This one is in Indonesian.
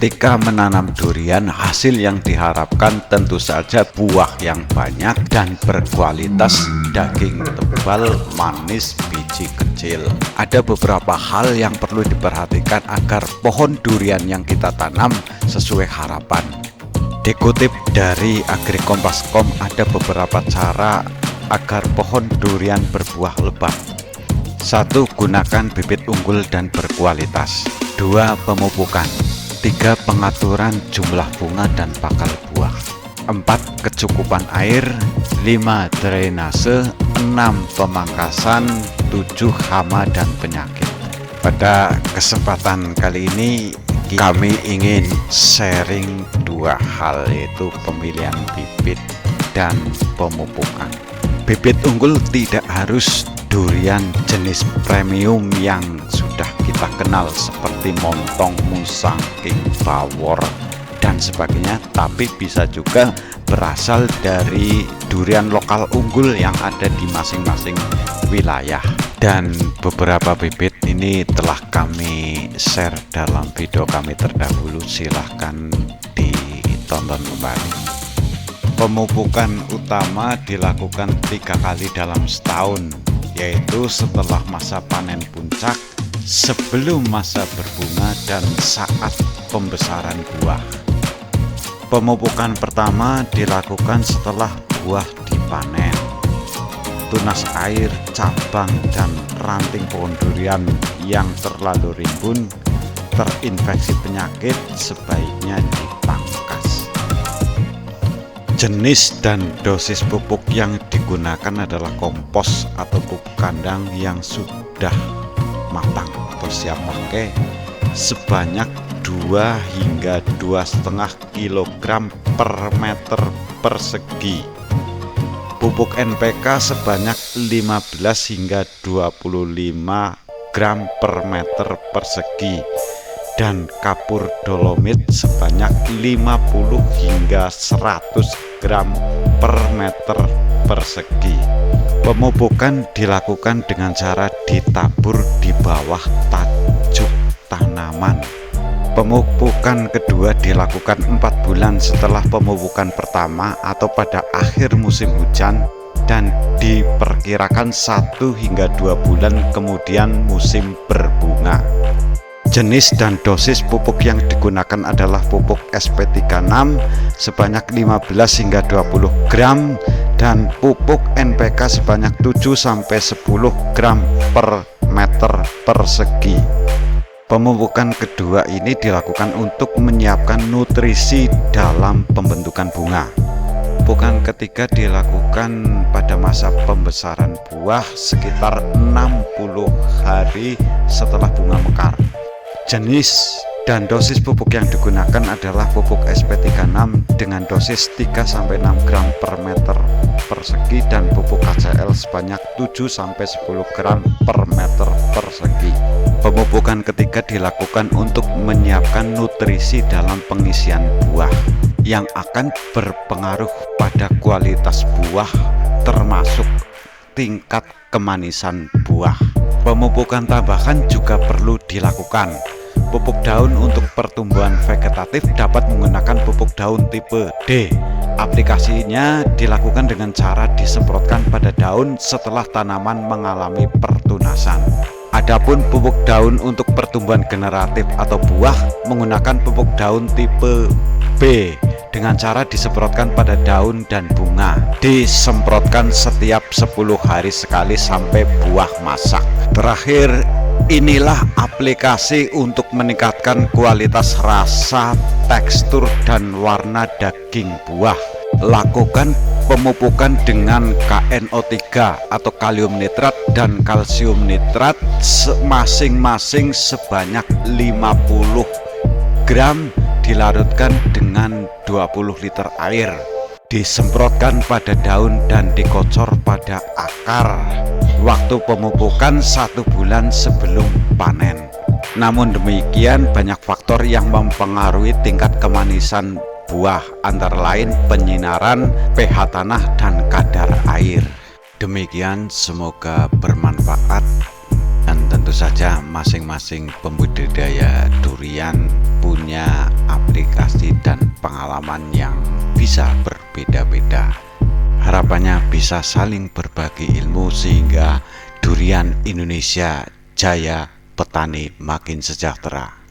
Ketika menanam durian, hasil yang diharapkan tentu saja buah yang banyak dan berkualitas, daging tebal, manis, biji kecil. Ada beberapa hal yang perlu diperhatikan agar pohon durian yang kita tanam sesuai harapan. Dikutip dari Agrikompas.com, ada beberapa cara agar pohon durian berbuah lebat. 1. Gunakan bibit unggul dan berkualitas. 2. Pemupukan. 3. Pengaturan jumlah bunga dan bakal buah. 4. Kecukupan air. 5. Drainase. 6. Pemangkasan. 7. Hama dan penyakit. Pada kesempatan kali ini kami ingin sharing dua hal, yaitu pemilihan bibit dan pemupukan. Bibit unggul tidak harus durian jenis premium yang sudah kita kenal seperti montong, musang, king, bawor, dan sebagainya, tapi bisa juga berasal dari durian lokal unggul yang ada di masing-masing wilayah. Dan beberapa bibit ini telah kami share dalam video kami terdahulu, silahkan ditonton kembali. Pemupukan utama dilakukan 3 kali dalam setahun, yaitu setelah masa panen puncak, sebelum masa berbunga, dan saat pembesaran buah. Pemupukan pertama dilakukan setelah buah dipanen. Tunas air, cabang, dan ranting pohon durian yang terlalu rimbun, terinfeksi penyakit, sebaiknya dipangkas. Jenis dan dosis pupuk yang digunakan adalah kompos atau pupuk kandang yang sudah matang atau siap pakai sebanyak 2 hingga 2,5 kg per meter persegi. Pupuk NPK sebanyak 15 hingga 25 gram per meter persegi, dan kapur dolomit sebanyak 50 hingga 100 gram per meter persegi. Pemupukan dilakukan dengan cara ditabur di bawah tajuk tanaman. Pemupukan kedua dilakukan 4 bulan setelah pemupukan pertama atau pada akhir musim hujan, dan diperkirakan 1 hingga 2 bulan kemudian musim berbunga. Jenis dan dosis pupuk yang digunakan adalah pupuk SP36 sebanyak 15 hingga 20 gram dan pupuk NPK sebanyak 7-10 gram per meter persegi. Pemupukan kedua ini dilakukan untuk menyiapkan nutrisi dalam pembentukan bunga. Pemupukan ketiga dilakukan pada masa pembesaran buah sekitar 60 hari setelah bunga mekar. Jenis dan dosis pupuk yang digunakan adalah pupuk SP36 dengan dosis 3-6 gram per meter persegi dan pupuk KCL sebanyak 7-10 gram per meter persegi. Pemupukan ketiga dilakukan untuk menyiapkan nutrisi dalam pengisian buah yang akan berpengaruh pada kualitas buah termasuk tingkat kemanisan buah. Pemupukan tambahan juga perlu dilakukan. Pupuk daun untuk pertumbuhan vegetatif dapat menggunakan pupuk daun tipe D. Aplikasinya dilakukan dengan cara disemprotkan pada daun setelah tanaman mengalami pertunasan. Adapun pupuk daun untuk pertumbuhan generatif atau buah menggunakan pupuk daun tipe B dengan cara disemprotkan pada daun dan bunga. Disemprotkan setiap 10 hari sekali sampai buah masak. Terakhir, inilah aplikasi untuk meningkatkan kualitas rasa, tekstur, dan warna daging buah. Lakukan pemupukan dengan KNO3 atau kalium nitrat dan kalsium nitrat masing-masing sebanyak 50 gram, dilarutkan dengan 20 liter air. Disemprotkan pada daun dan dikocor pada akar. Waktu pemupukan 1 bulan sebelum panen. Namun demikian, banyak faktor yang mempengaruhi tingkat kemanisan buah, antara lain penyinaran, pH tanah, dan kadar air. Demikian, semoga bermanfaat, dan tentu saja masing-masing pembudidaya durian punya dan pengalaman yang bisa berbeda-beda. Harapannya bisa saling berbagi ilmu sehingga durian Indonesia jaya, petani makin sejahtera.